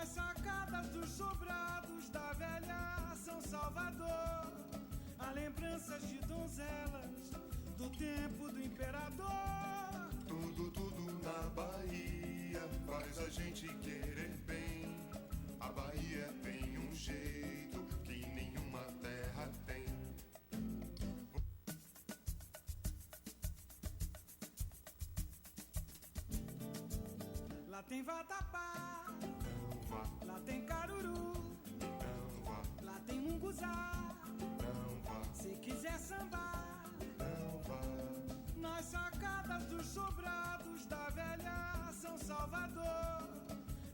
Nas sacadas dos sobrados da velha São Salvador, há lembranças de donzelas do tempo do imperador. Tudo na Bahia faz a gente querer bem. A Bahia tem um jeito que nenhuma terra tem. Lá tem vatapá, lá tem caruru, lá tem munguzá, se quiser sambar, nas sacadas dos sobrados da velha São Salvador,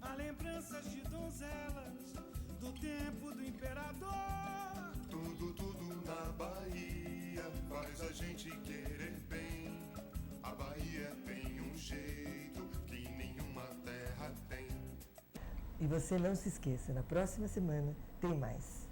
há lembranças de donzelas do tempo do imperador. Tudo na Bahia faz a gente querer bem. A Bahia tem um jeito que nenhuma terra tem. E você não se esqueça, na próxima semana tem mais.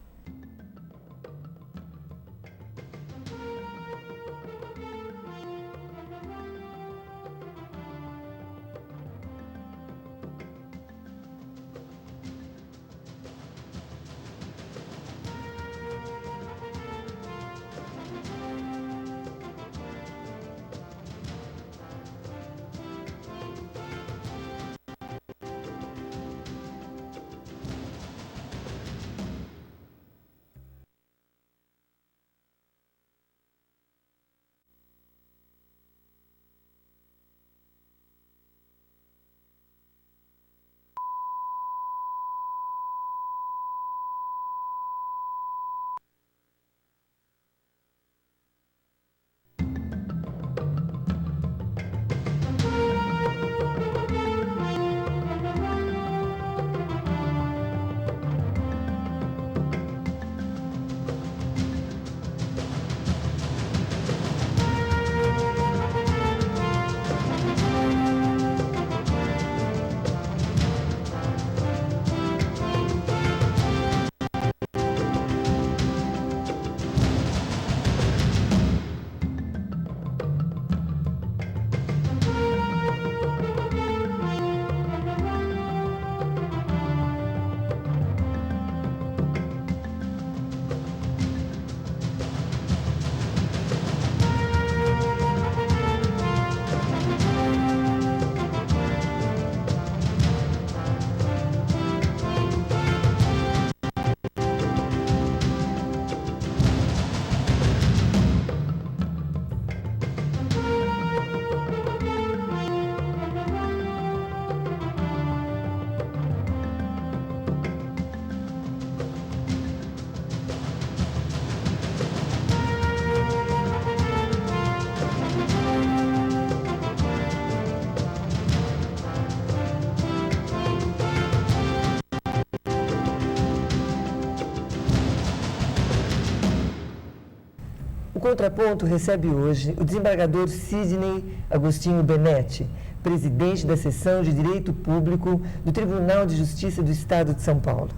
O Contraponto recebe hoje o desembargador Sidney Agostinho Benetti, presidente da Seção de Direito Público do Tribunal de Justiça do Estado de São Paulo.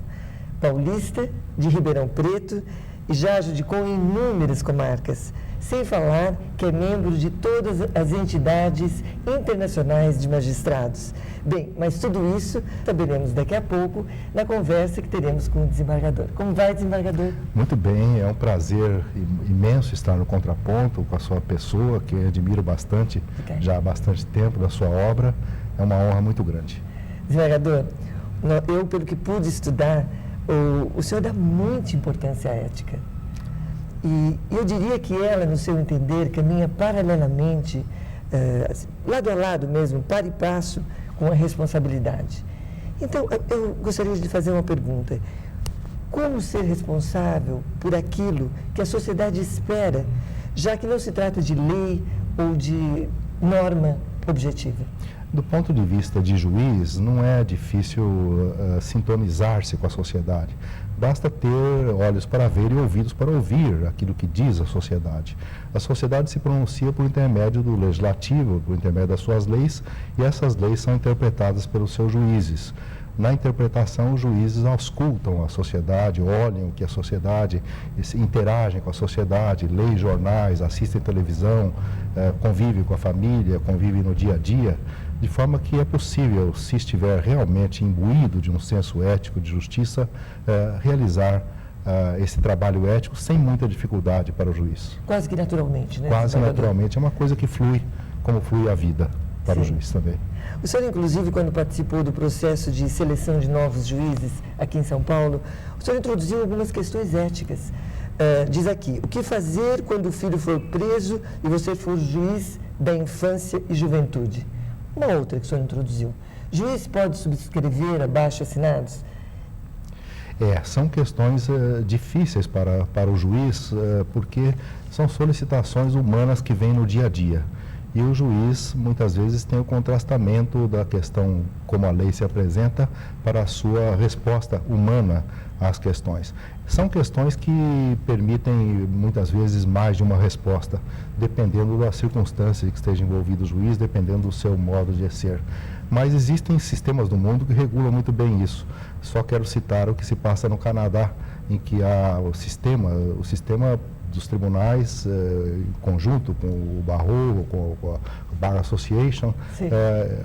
Paulista, de Ribeirão Preto, e já adjudicou em inúmeras comarcas, sem falar que é membro de todas as entidades internacionais de magistrados. Bem, mas tudo isso saberemos daqui a pouco na conversa que teremos com o desembargador. Como vai, desembargador? Muito bem, é um prazer imenso estar no Contraponto com a sua pessoa, que eu admiro bastante, já há bastante tempo, da sua obra. É uma honra muito grande. Desembargador, eu, pelo que pude estudar, o senhor dá muita importância à ética. E eu diria que ela, no seu entender, caminha paralelamente, lado a lado mesmo, par e passo, com a responsabilidade. Então, eu gostaria de fazer uma pergunta. Como ser responsável por aquilo que a sociedade espera, já que não se trata de lei ou de norma objetiva? Do ponto de vista de juiz, não é difícil sintonizar-se com a sociedade. Basta ter olhos para ver e ouvidos para ouvir aquilo que diz a sociedade. A sociedade se pronuncia por intermédio do legislativo, por intermédio das suas leis, e essas leis são interpretadas pelos seus juízes. Na interpretação, os juízes auscultam a sociedade, olham o que a sociedade, interagem com a sociedade, leem jornais, assistem televisão, convivem com a família, convivem no dia a dia. de forma que é possível, se estiver realmente imbuído de um senso ético de justiça, realizar esse trabalho ético sem muita dificuldade para o juiz. Quase que naturalmente, né? Quase naturalmente, é uma coisa que flui, como flui a vida para Sim. o juiz também. O senhor, inclusive, quando participou do processo de seleção de novos juízes aqui em São Paulo, o senhor introduziu algumas questões éticas. Diz aqui, o que fazer quando o filho for preso e você for juiz da infância e juventude? Uma outra que o senhor introduziu. Juiz pode subscrever abaixo-assinados? São questões difíceis para o juiz, porque são solicitações humanas que vêm no dia a dia. E o juiz, muitas vezes, tem o contrastamento da questão, como a lei se apresenta, para a sua resposta humana às questões. São questões que permitem, muitas vezes, mais de uma resposta, dependendo da circunstância que esteja envolvido o juiz, dependendo do seu modo de ser. Mas existem sistemas do mundo que regulam muito bem isso. Só quero citar o que se passa no Canadá, em que há o sistema dos tribunais, em conjunto com o Barreau, com a Bar Association,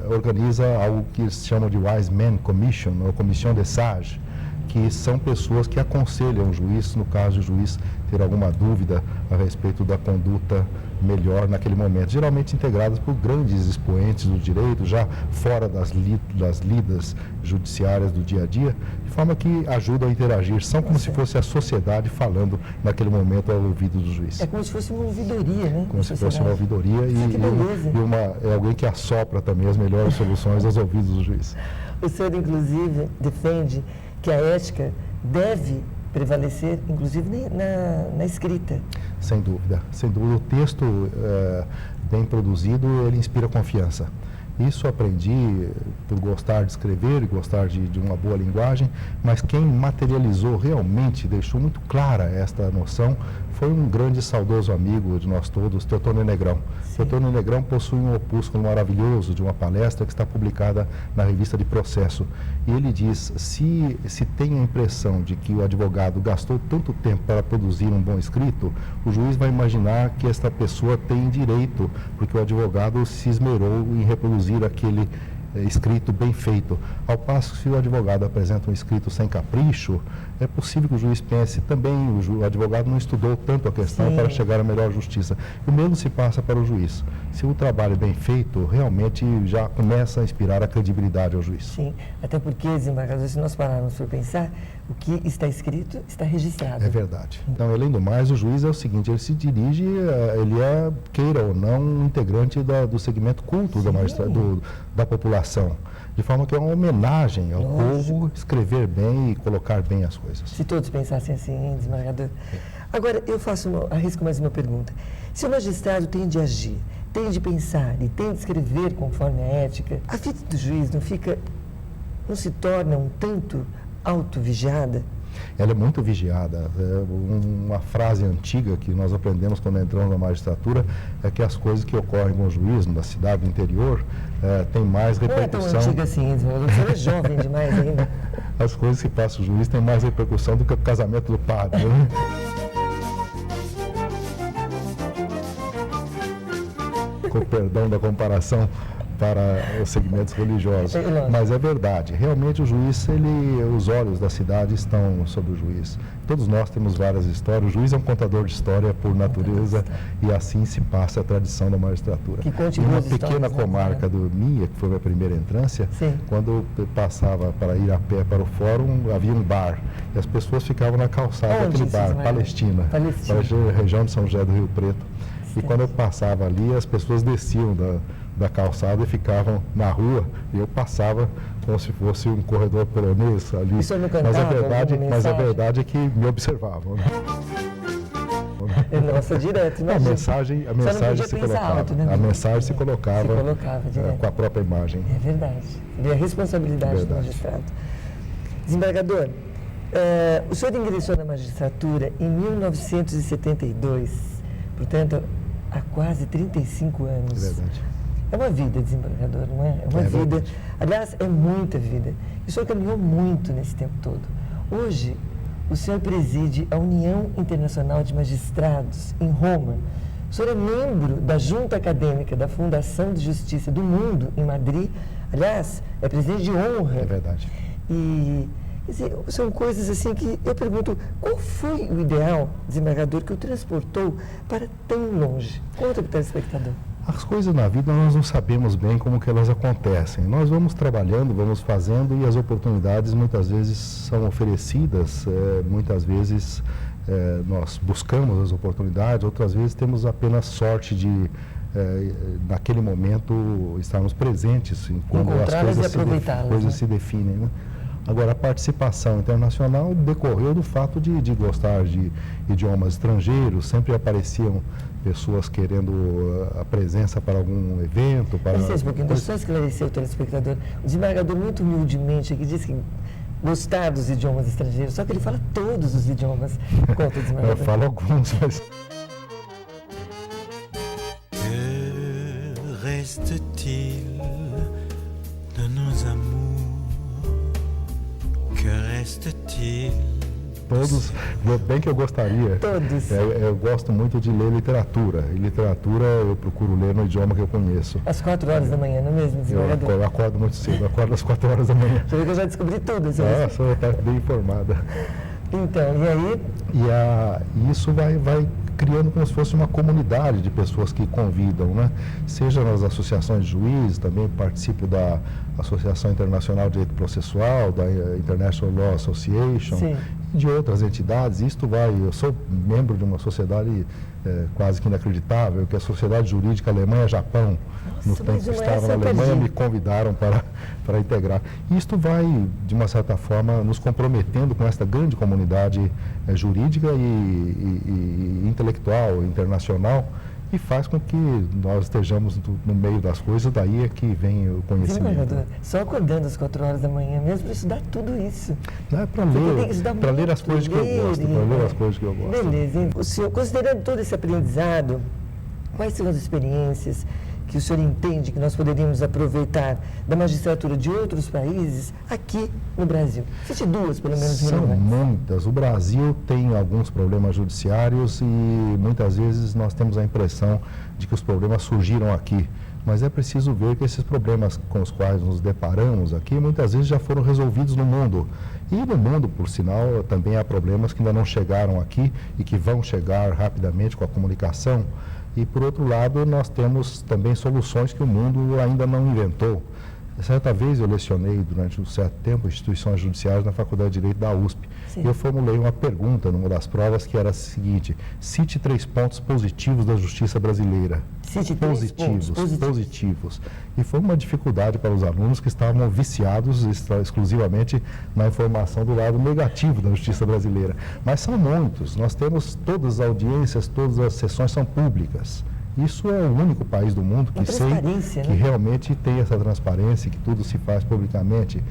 organiza algo que eles chamam de Wise Men Commission, ou Commission de Sage, que são pessoas que aconselham o juiz, no caso o juiz ter alguma dúvida a respeito da conduta melhor naquele momento, geralmente integradas por grandes expoentes do direito, já fora das lidas judiciárias do dia a dia, de forma que ajudam a interagir, são como se fosse a sociedade falando naquele momento ao ouvido do juiz. É como se fosse uma ouvidoria, né? Como se fosse uma ouvidoria e alguém que assopra também as melhores soluções aos ouvidos do juiz. O senhor, inclusive, defende que a ética deve prevalecer, inclusive, na escrita. Sem dúvida. Sem dúvida. O texto bem produzido, ele inspira confiança. Isso aprendi por gostar de escrever e gostar de uma boa linguagem, mas quem materializou realmente, deixou muito clara esta noção, foi um grande e saudoso amigo de nós todos, Teotônio Negrão. Teotônio Negrão possui um opúsculo maravilhoso de uma palestra que está publicada na revista de Processo. E ele diz, se tem a impressão de que o advogado gastou tanto tempo para produzir um bom escrito, o juiz vai imaginar que esta pessoa tem direito, porque o advogado se esmerou em reproduzir aquele escrito bem feito. Ao passo que se o advogado apresenta um escrito sem capricho, é possível que o juiz pense também, o advogado não estudou tanto a questão para chegar à melhor justiça. O mesmo se passa para o juiz. Se o trabalho é bem feito, realmente já começa a inspirar a credibilidade ao juiz. Sim, até porque, desembargador, se nós pararmos para pensar, o que está escrito está registrado. É verdade. Então, além do mais, o juiz é o seguinte, ele se dirige, queira ou não, um integrante do segmento culto da população, de forma que é uma homenagem ao povo escrever bem e colocar bem as coisas. Se todos pensassem assim, hein, desembargador? Agora, eu arrisco mais uma pergunta. Se o magistrado tem de agir, tem de pensar e tem de escrever conforme a ética, a vida do juiz não se torna um tanto autovigiada? Ela é muito vigiada. Uma frase antiga que nós aprendemos quando entramos na magistratura é que as coisas que ocorrem com o juiz na cidade do interior têm mais repercussão. Não é tão antiga assim, você é jovem demais ainda. As coisas que passa o juiz têm mais repercussão do que o casamento do padre. Né? Com perdão da comparação para os segmentos religiosos. Mas é verdade, realmente o juiz, os olhos da cidade estão sobre o juiz. Todos nós temos várias histórias, o juiz é um contador de história por natureza e assim se passa a tradição da magistratura. Em uma pequena comarca minha, que foi a minha primeira entrância, quando eu passava para ir a pé para o fórum, havia um bar e as pessoas ficavam na calçada daquele bar, Palestina, região de São José do Rio Preto. E quando eu passava ali, as pessoas desciam da calçada e ficavam na rua, e eu passava como se fosse um corredor peronês ali. Mas a verdade é que me observavam. Né? Nossa, direto, imagina. A mensagem se colocava. Alto, né? A mensagem se colocava com a própria imagem. É verdade. E a responsabilidade do magistrado. Desembargador, o senhor ingressou na magistratura em 1972, portanto, há quase 35 anos. É verdade. É uma vida, desembargador, não é? É uma vida. Verdade. Aliás, é muita vida. E o senhor caminhou muito nesse tempo todo. Hoje, o senhor preside a União Internacional de Magistrados, em Roma, O senhor é membro da Junta Acadêmica da Fundação de Justiça do Mundo, em Madrid. Aliás, é presidente de honra. É verdade. E quer dizer, são coisas assim que eu pergunto, qual foi o ideal, desembargador, que o transportou para tão longe? Conta para o telespectador. As coisas na vida nós não sabemos bem como que elas acontecem. Nós vamos trabalhando, vamos fazendo e as oportunidades muitas vezes são oferecidas, muitas vezes nós buscamos as oportunidades, outras vezes temos apenas sorte de, naquele momento, estarmos presentes quando as coisas se definem. Né? Agora, a participação internacional decorreu do fato de gostar de idiomas estrangeiros, sempre apareciam pessoas querendo a presença para algum evento. Licença um pouquinho, deixa eu só esclarecer o telespectador. O desembargador, muito humildemente, aqui diz que gostar dos idiomas estrangeiros, só que ele fala todos os idiomas. Conta, desembargador. Eu falo alguns, mas... Que reste-t-il de nos amours? Que reste-t-il? Todos, bem que eu gostaria. Todos. Eu gosto muito de ler literatura. E literatura eu procuro ler no idioma que eu conheço. Às 4 horas da manhã, não é mesmo, desembargador? Eu acordo muito cedo, acordo às 4 horas da manhã. Você vê que eu já descobri tudo. Você está bem informada. Então, e aí? E isso vai criando como se fosse uma comunidade de pessoas que convidam, né? Seja nas associações de juízes, também participo da Associação Internacional de Direito Processual, da International Law Association, sim, de outras entidades. Eu sou membro de uma sociedade quase que inacreditável, que é a Sociedade Jurídica Alemanha-Japão. No tempo que estava na Alemanha, me convidaram para integrar. Isto vai, de uma certa forma, nos comprometendo com esta grande comunidade jurídica e intelectual, internacional, e faz com que nós estejamos no meio das coisas, daí é que vem o conhecimento. Sim, só acordando às 4 horas da manhã mesmo para estudar tudo isso. Não é para ler as coisas que eu gosto, para ler as coisas que eu gosto. Beleza, hein? O senhor, considerando todo esse aprendizado, quais são as experiências que o senhor entende que nós poderíamos aproveitar da magistratura de outros países aqui no Brasil? Cite duas, pelo menos, relevantes. São muitas. O Brasil tem alguns problemas judiciários e muitas vezes nós temos a impressão de que os problemas surgiram aqui. Mas é preciso ver que esses problemas com os quais nos deparamos aqui, muitas vezes já foram resolvidos no mundo. E no mundo, por sinal, também há problemas que ainda não chegaram aqui e que vão chegar rapidamente com a comunicação. E, por outro lado, nós temos também soluções que o mundo ainda não inventou. Certa vez eu lecionei, durante um certo tempo, instituições judiciárias na Faculdade de Direito da USP. Sim. E eu formulei uma pergunta numa das provas que era a seguinte: cite 3 pontos positivos da justiça brasileira. Cite positivos. E foi uma dificuldade para os alunos que estavam viciados exclusivamente na informação do lado negativo da justiça brasileira. Mas são muitos. Nós temos todas as audiências, todas as sessões são públicas. Isso é o único país do mundo que realmente tem essa transparência, que tudo se faz publicamente.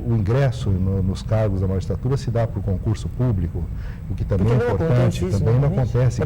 O ingresso nos cargos da magistratura se dá por concurso público, o que também é importante. Também não acontece.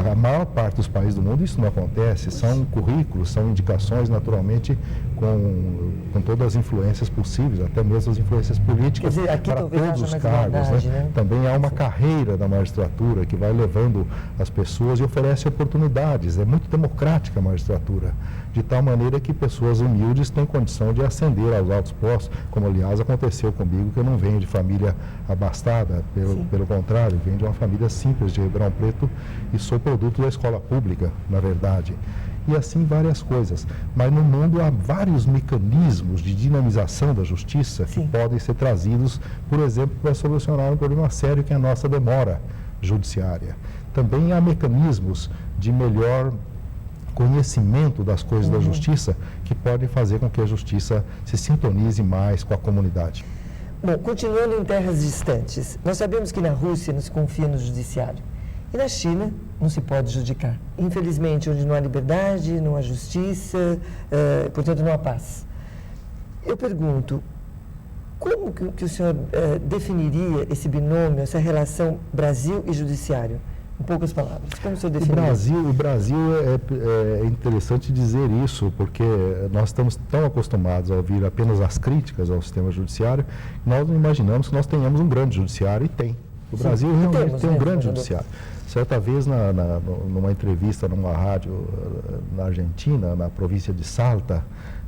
A maior parte dos países do mundo isso não acontece. São currículos, são indicações, naturalmente, com todas as influências possíveis, até mesmo as influências políticas, para todos os cargos. Né? Também há uma carreira da magistratura que vai levando as pessoas e oferece oportunidades. É muito democrática a magistratura, de tal maneira que pessoas humildes têm condição de ascender aos altos postos, como aliás aconteceu comigo, que eu não venho de família abastada, pelo contrário, venho de uma família simples de Ribeirão Preto e sou produto da escola pública, na verdade. E assim várias coisas. Mas no mundo há vários mecanismos de dinamização da justiça que podem ser trazidos, por exemplo, para solucionar um problema sério que é a nossa demora judiciária. Também há mecanismos de melhor conhecimento das coisas da justiça que podem fazer com que a justiça se sintonize mais com a comunidade. Bom, continuando em terras distantes, nós sabemos que na Rússia não se confia no judiciário e na China não se pode judicar. Infelizmente, onde não há liberdade, não há justiça, portanto não há paz. Eu pergunto, como que o senhor definiria esse binômio, essa relação Brasil e judiciário? Em poucas palavras, como o senhor definiria? O Brasil é interessante dizer isso, porque nós estamos tão acostumados a ouvir apenas as críticas ao sistema judiciário, nós não imaginamos que nós tenhamos um grande judiciário, e tem. O Brasil realmente tem um grande judiciário. Certa vez, numa entrevista numa rádio na Argentina, na província de Salta,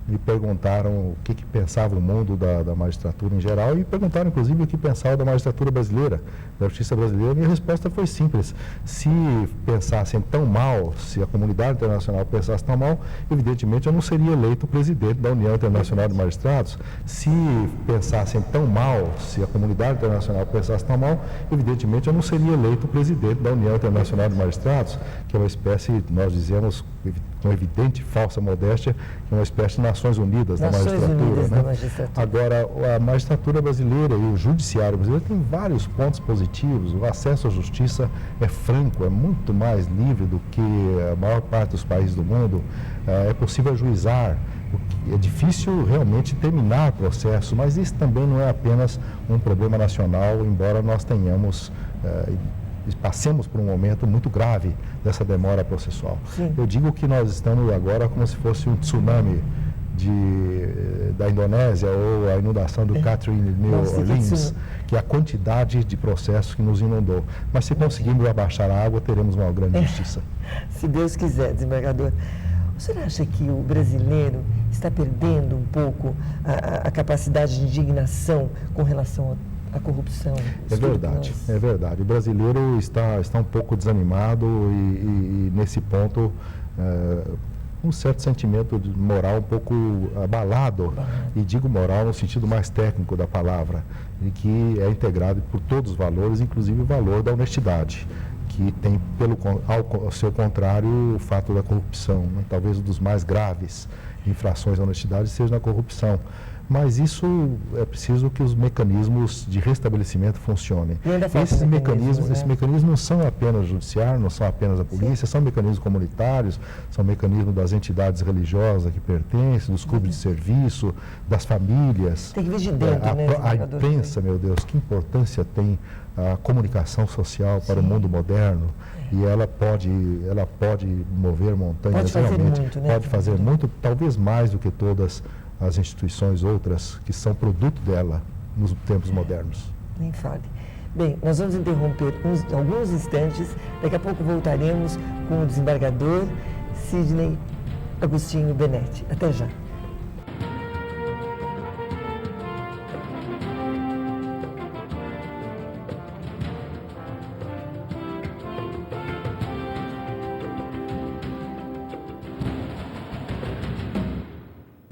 me perguntaram o que pensava o mundo da magistratura em geral e perguntaram, inclusive, o que pensava da magistratura brasileira, da justiça brasileira. Minha resposta foi simples. Se pensassem tão mal, se a comunidade internacional pensasse tão mal, evidentemente eu não seria eleito presidente da União Internacional de Magistrados. Se pensassem tão mal, se a comunidade internacional pensasse tão mal, evidentemente eu não seria eleito presidente da União Internacional de Magistrados, que é uma espécie, nós dizemos, com evidente falsa modéstia, que é uma espécie de Nações Unidas da magistratura. Da magistratura. Agora, a magistratura brasileira e o judiciário brasileiro tem vários pontos positivos. O acesso à justiça é franco, é muito mais livre do que a maior parte dos países do mundo. É possível ajuizar. É difícil realmente terminar processo, mas isso também não é apenas um problema nacional, embora nós tenhamos passemos por um momento muito grave dessa demora processual. Sim. Eu digo que nós estamos agora como se fosse um tsunami da Indonésia ou a inundação do Katrina de New Orleans, que é a quantidade de processos que nos inundou. Mas se conseguirmos abaixar a água, teremos uma grande justiça. Se Deus quiser, desembargador. O senhor acha que o brasileiro está perdendo um pouco a capacidade de indignação com relação a corrupção? É verdade, é verdade. O brasileiro está um pouco desanimado e nesse ponto, um certo sentimento de moral um pouco abalado, e digo moral no sentido mais técnico da palavra, e que é integrado por todos os valores, inclusive o valor da honestidade, que tem, ao seu contrário, o fato da corrupção, né? Talvez um dos mais graves infrações à honestidade seja na corrupção. Mas isso é preciso que os mecanismos de restabelecimento funcionem. Esses mecanismos não são apenas o judiciário, não são apenas a polícia, são mecanismos comunitários, são mecanismos das entidades religiosas que pertencem, dos clubes de serviço, das famílias. Tem que vir de dentro, a imprensa, meu Deus, que importância tem a comunicação social para o mundo moderno. E ela pode mover montanhas, realmente. Pode fazer muito, talvez mais do que todas as instituições outras que são produto dela nos tempos modernos. Nem fale. Bem, nós vamos interromper alguns instantes, daqui a pouco voltaremos com o desembargador Sidney Agostinho Benetti. Até já.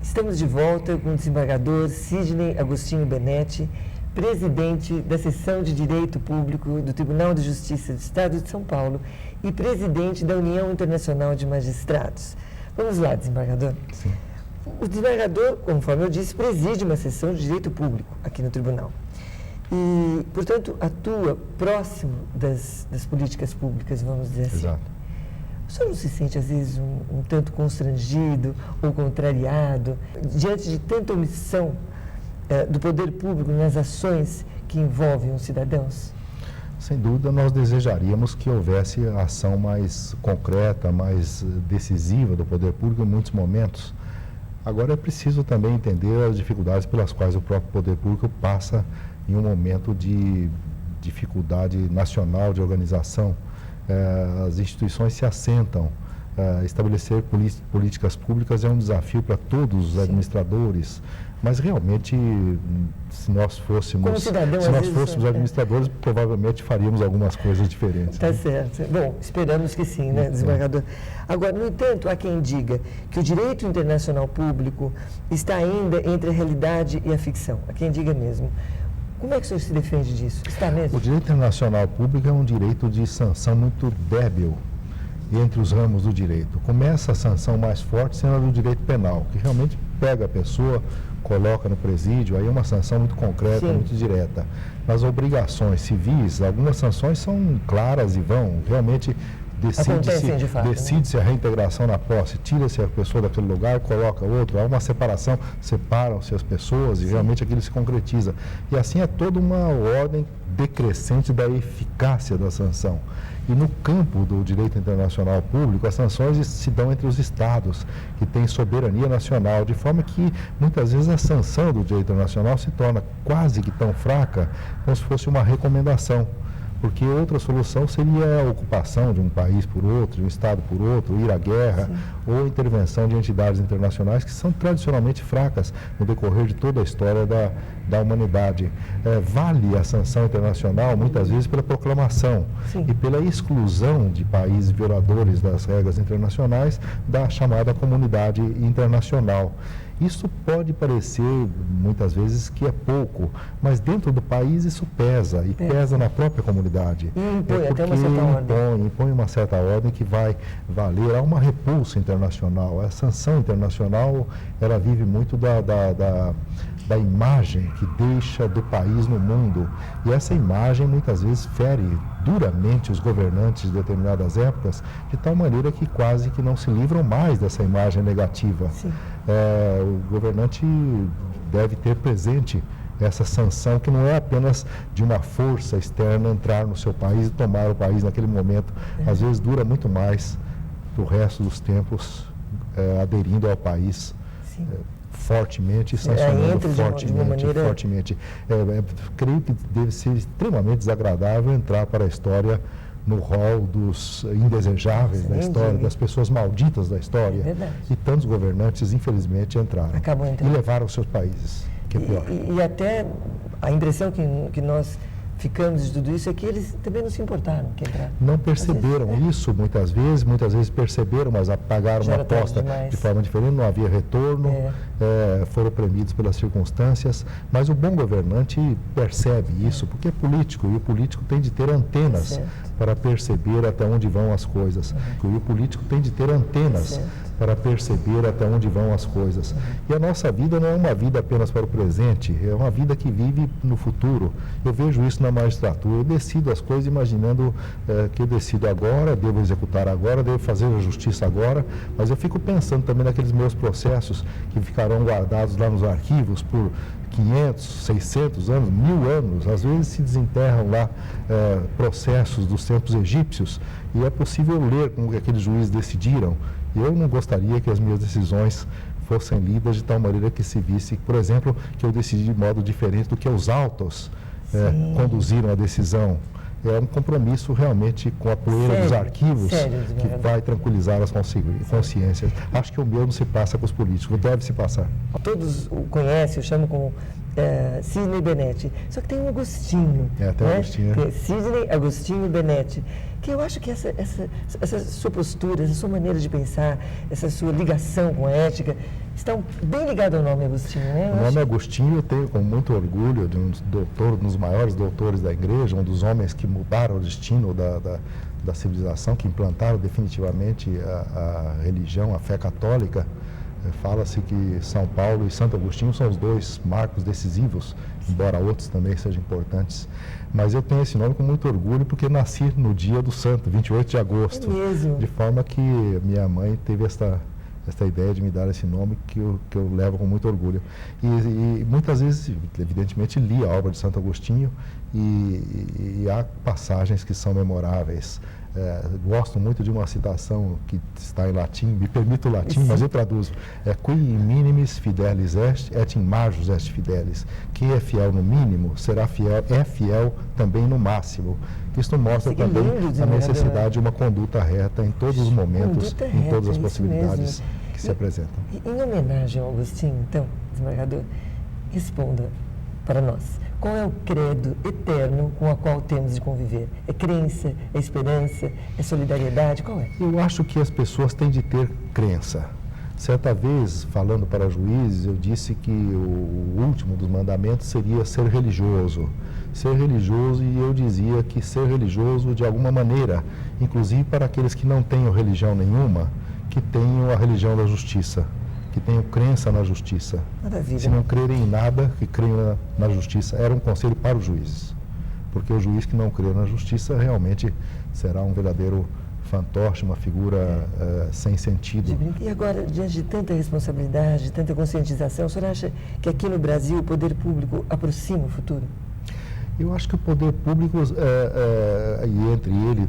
Estamos de volta com o desembargador Sidney Agostinho Benetti, presidente da Seção de Direito Público do Tribunal de Justiça do Estado de São Paulo e presidente da União Internacional de Magistrados. Vamos lá, desembargador. Sim. O desembargador, conforme eu disse, preside uma seção de direito público aqui no tribunal. E, portanto, atua próximo das políticas públicas, vamos dizer assim. Exato. O senhor não se sente, às vezes, um tanto constrangido ou contrariado diante de tanta omissão do poder público nas ações que envolvem os cidadãos? Sem dúvida, nós desejaríamos que houvesse ação mais concreta, mais decisiva do poder público em muitos momentos. Agora, é preciso também entender as dificuldades pelas quais o próprio poder público passa em um momento de dificuldade nacional de organização. As instituições se assentam. Estabelecer políticas públicas é um desafio para todos os administradores, mas realmente, se nós fôssemos administradores, provavelmente faríamos algumas coisas diferentes. Está certo. Bom, esperamos que sim, né, desembargador? Agora, no entanto, há quem diga que o direito internacional público está ainda entre a realidade e a ficção. Há quem diga mesmo. Como é que o senhor se defende disso? Está mesmo? O direito internacional público é um direito de sanção muito débil entre os ramos do direito. Começa a sanção mais forte sendo a do direito penal, que realmente pega a pessoa, coloca no presídio, aí é uma sanção muito concreta, sim, muito direta. Nas obrigações civis, algumas sanções são claras e vão realmente decide-se a reintegração na posse, tira-se a pessoa daquele lugar, coloca outro, há uma separação, separam-se as pessoas e realmente aquilo se concretiza. E assim é toda uma ordem decrescente da eficácia da sanção. E no campo do direito internacional público, as sanções se dão entre os estados, que têm soberania nacional, de forma que muitas vezes a sanção do direito internacional se torna quase que tão fraca como se fosse uma recomendação. porque outra solução seria a ocupação de um país por outro, de um estado por outro, ir à guerra, ou intervenção de entidades internacionais que são tradicionalmente fracas no decorrer de toda a história da humanidade. Vale a sanção internacional, muitas vezes, pela proclamação e pela exclusão de países violadores das regras internacionais da chamada comunidade internacional. Isso pode parecer, muitas vezes, que é pouco, mas dentro do país isso pesa, e pesa na própria comunidade. Impõe até uma certa ordem. Impõe uma certa ordem que vai valer a uma repulsa internacional. A sanção internacional, ela vive muito da imagem que deixa do país no mundo. E essa imagem, muitas vezes, fere duramente os governantes de determinadas épocas, de tal maneira que quase que não se livram mais dessa imagem negativa. O governante deve ter presente essa sanção, que não é apenas de uma força externa entrar no seu país e tomar o país naquele momento. Às vezes dura muito mais para o resto dos tempos, aderindo ao país fortemente e sancionando fortemente. Creio que deve ser extremamente desagradável entrar para a história no rol dos indesejáveis da história, das pessoas malditas da história. E tantos governantes, infelizmente, entraram e levaram os seus países, que é pior. E até a impressão que nós ficamos de tudo isso é que eles também não se importaram que entraram. Não perceberam isso muitas vezes perceberam, mas pagaram uma aposta de forma diferente, não havia retorno, foram oprimidos pelas circunstâncias, mas o bom governante percebe isso, porque é político, e o político tem de ter antenas para perceber até onde vão as coisas. E o político tem de ter antenas para perceber até onde vão as coisas. E a nossa vida não é uma vida apenas para o presente, é uma vida que vive no futuro. Eu vejo isso na magistratura, eu decido as coisas imaginando que eu decido agora, devo executar agora, devo fazer a justiça agora, mas eu fico pensando também naqueles meus processos que ficarão guardados lá nos arquivos por 500, 600 anos, 1000 anos, às vezes se desenterram lá processos dos tempos egípcios, e é possível ler como que aqueles juízes decidiram. Eu não gostaria que as minhas decisões fossem lidas de tal maneira que se visse, por exemplo, que eu decidi de modo diferente do que os autos conduziram a decisão. É um compromisso realmente com a poeira dos arquivos que vai tranquilizar as consciências. Acho que o mesmo se passa com os políticos, deve se passar. Todos o conhecem, eu chamo como Sidney Benetti, só que tem um Agostinho. Agostinho. Sidney Agostinho Benetti, que eu acho que essa sua postura, essa sua maneira de pensar, essa sua ligação com a ética, estão bem ligados ao nome Agostinho, né? O nome Agostinho eu tenho com muito orgulho de um dos maiores doutores da igreja, um dos homens que mudaram o destino da civilização, que implantaram definitivamente a religião, a fé católica. Fala-se que São Paulo e Santo Agostinho são os dois marcos decisivos, embora outros também sejam importantes. Mas eu tenho esse nome com muito orgulho porque nasci no dia do santo, 28 de agosto. É mesmo? De forma que minha mãe teve esta ideia de me dar esse nome que eu levo com muito orgulho. E muitas vezes, evidentemente, li a obra de Santo Agostinho e há passagens que são memoráveis. Gosto muito de uma citação que está em latim, me permito o latim, mas eu traduzo. Qui in minimis fidelis est, et in majus est fidelis. Quem é fiel no mínimo, é fiel também no máximo. Isso mostra também a necessidade de uma conduta reta em todos os momentos, em todas as possibilidades que se apresentam. Em homenagem ao Agostinho, então, desembargador, responda para nós. Qual é o credo eterno com o qual temos de conviver? É crença? É esperança? É solidariedade? Qual é? Eu acho que as pessoas têm de ter crença. Certa vez, falando para juízes, eu disse que o último dos mandamentos seria ser religioso. Ser religioso, e eu dizia que ser religioso de alguma maneira, inclusive para aqueles que não tenham religião nenhuma, que tenham a religião da justiça, que tenham crença na justiça. Maravilha. Se não crerem em nada, que creiam na justiça. Era um conselho para os juízes. Porque o juiz que não crê na justiça realmente será um verdadeiro fantoche, uma figura sem sentido. E agora, diante de tanta responsabilidade, de tanta conscientização, o senhor acha que aqui no Brasil o poder público aproxima o futuro? Eu acho que o poder público, e entre ele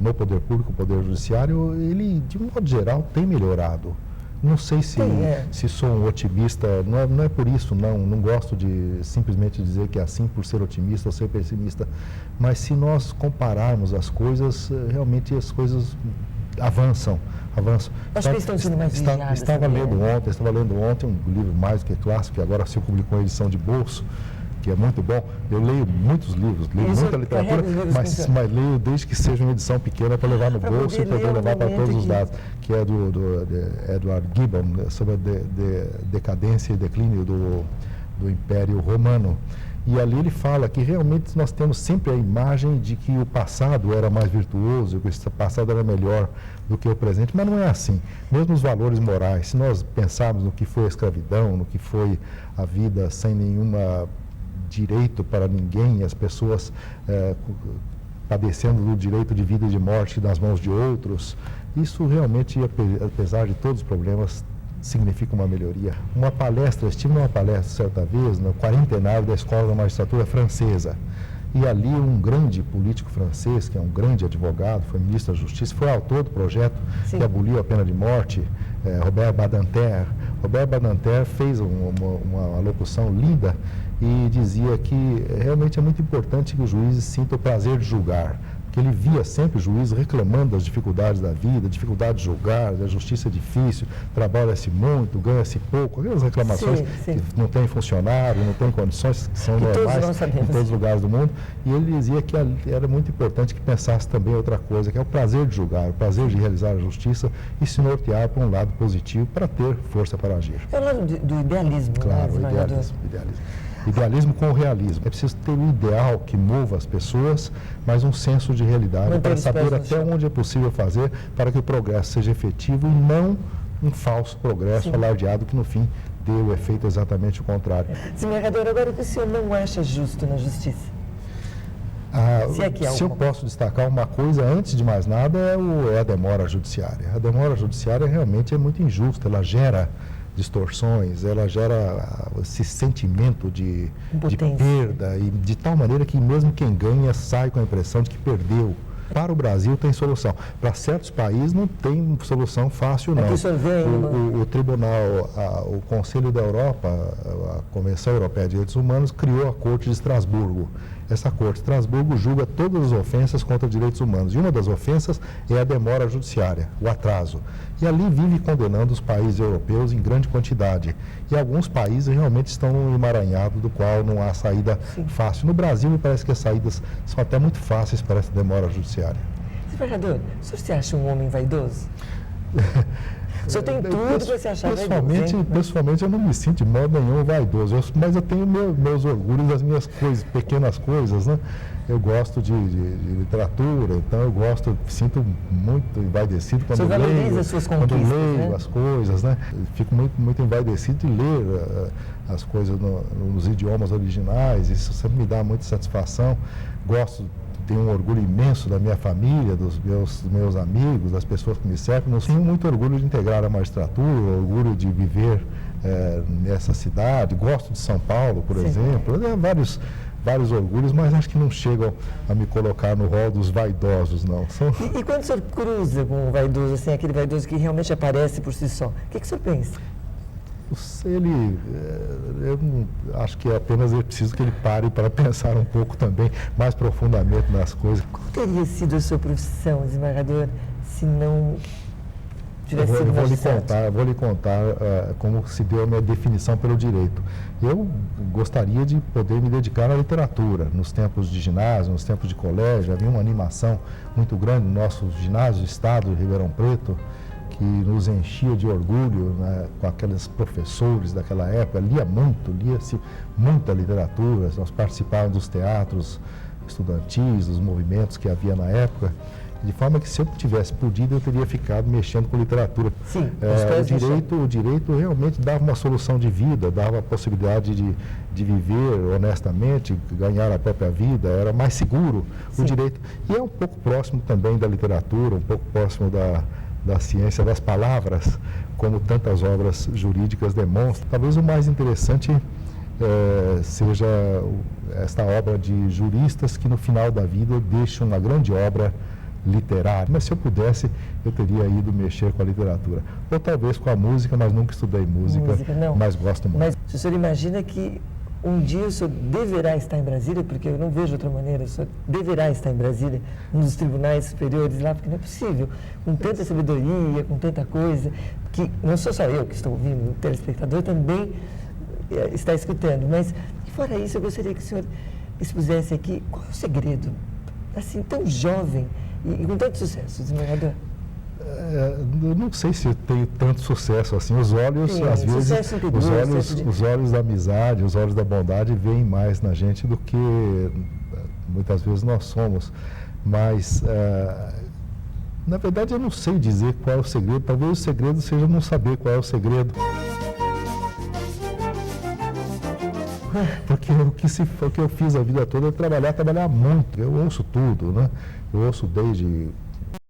no poder público, o poder judiciário, ele, de um modo geral, tem melhorado. Não sei se sou um otimista, não é por isso, não gosto de simplesmente dizer que é assim por ser otimista ou ser pessimista, mas se nós compararmos as coisas, realmente as coisas avançam. Acho que estão sendo mais vigiadas. Estava lendo ontem um livro mais do que clássico, que agora se publicou em edição de bolso, que é muito bom. Eu leio muitos livros, leio muita literatura, mas leio desde que seja uma edição pequena para levar no bolso e poder levar para todos os lados, que é do Edward Gibbon, sobre a decadência e declínio do Império Romano. E ali ele fala que realmente nós temos sempre a imagem de que o passado era mais virtuoso, que o passado era melhor do que o presente, mas não é assim. Mesmo os valores morais, se nós pensarmos no que foi a escravidão, no que foi a vida sem nenhuma direito para ninguém, as pessoas padecendo do direito de vida e de morte nas mãos de outros, isso realmente, apesar de todos os problemas, significa uma melhoria. Estive numa palestra certa vez, no 40º da Escola da Magistratura Francesa, e ali um grande político francês, que é um grande advogado, foi ministro da Justiça, foi autor do projeto que aboliu a pena de morte, Robert Badinter. Robert Badinter fez uma locução linda e dizia que realmente é muito importante que os juízes sintam o prazer de julgar, porque ele via sempre o juiz reclamando das dificuldades da vida, dificuldade de julgar, a justiça é difícil, trabalha-se muito, ganha-se pouco, aquelas reclamações que não tem funcionário, não tem condições, que são normais em todos os lugares do mundo. E ele dizia que era muito importante que pensasse também outra coisa, que é o prazer de julgar, o prazer de realizar a justiça e se nortear para um lado positivo para ter força para agir. É o lado do idealismo, claro, né, idealismo. Idealismo com o realismo. É preciso ter um ideal que mova as pessoas, mas um senso de realidade para saber até onde é possível fazer para que o progresso seja efetivo e não um falso progresso alardeado que no fim dê o efeito exatamente o contrário. Desembargador, agora o que o senhor não acha justo na justiça? Se eu posso destacar uma coisa, antes de mais nada, é a demora judiciária. A demora judiciária realmente é muito injusta, ela gera distorções, ela gera esse sentimento de perda, e de tal maneira que mesmo quem ganha sai com a impressão de que perdeu. Para o Brasil tem solução. Para certos países não tem solução fácil, não. O Tribunal, o Conselho da Europa, a Convenção Europeia de Direitos Humanos, criou a Corte de Estrasburgo. Essa Corte de Estrasburgo julga todas as ofensas contra direitos humanos. E uma das ofensas é a demora judiciária, o atraso. E ali vive condenando os países europeus em grande quantidade. E alguns países realmente estão num emaranhado do qual não há saída fácil. No Brasil, me parece que as saídas são até muito fáceis para essa demora judiciária. Desembargador, o senhor se acha um homem vaidoso? O senhor tem tudo para se achar vaidoso. Pessoalmente, eu não me sinto de modo nenhum vaidoso, mas eu tenho meus orgulhos das minhas coisas, pequenas coisas, né? Eu gosto de literatura, então eu sinto muito envaidecido quando leio as coisas, né? Fico muito envaidecido de ler as coisas nos idiomas originais, isso sempre me dá muita satisfação. Tenho um orgulho imenso da minha família, dos meus amigos, das pessoas que me cercam. Eu tenho muito orgulho de integrar a magistratura, orgulho de viver nessa cidade. Gosto de São Paulo, por exemplo. Eu tenho vários orgulhos, mas acho que não chegam a me colocar no rol dos vaidosos, não. E quando o senhor cruza com um vaidoso, assim, aquele vaidoso que realmente aparece por si só, o que o senhor pensa? Eu acho que apenas é preciso que ele pare para pensar um pouco também, mais profundamente nas coisas. Qual teria sido a sua profissão, desembargador, se não tivesse sido magistrado? Eu vou lhe contar como se deu a minha definição pelo direito. Eu gostaria de poder me dedicar à literatura. Nos tempos de ginásio, nos tempos de colégio, havia uma animação muito grande no nosso ginásio do Estado de Ribeirão Preto, que nos enchia de orgulho, né, com aqueles professores daquela época. Lia-se muita literatura, nós participávamos dos teatros estudantis, dos movimentos que havia na época, de forma que se eu tivesse podido, eu teria ficado mexendo com literatura. Sim, o direito realmente dava uma solução de vida, dava a possibilidade de viver honestamente, ganhar a própria vida, era mais seguro o direito. E é um pouco próximo também da literatura, um pouco próximo da ciência das palavras, como tantas obras jurídicas demonstram. Talvez o mais interessante seja esta obra de juristas que no final da vida deixam uma grande obra literário, mas se eu pudesse, eu teria ido mexer com a literatura. Ou talvez com a música, mas nunca estudei música não. Mas gosto muito. Mas o senhor imagina que um dia o senhor deverá estar em Brasília, porque eu não vejo outra maneira, o senhor deverá estar em Brasília, nos tribunais superiores lá, porque não é possível, com tanta sabedoria, com tanta coisa, que não sou só eu que estou ouvindo, o telespectador também está escutando, mas fora isso, eu gostaria que o senhor expusesse aqui qual é o segredo, assim, tão jovem e com tanto sucesso, desembargador. Eu não sei se eu tenho tanto sucesso assim. Os olhos, sim, às vezes, os olhos da amizade, os olhos da bondade veem mais na gente do que muitas vezes nós somos. Mas, na verdade, eu não sei dizer qual é o segredo. Talvez o segredo seja não saber qual é o segredo. Porque o que eu fiz a vida toda é trabalhar muito. Eu ouço tudo, né? Eu ouço desde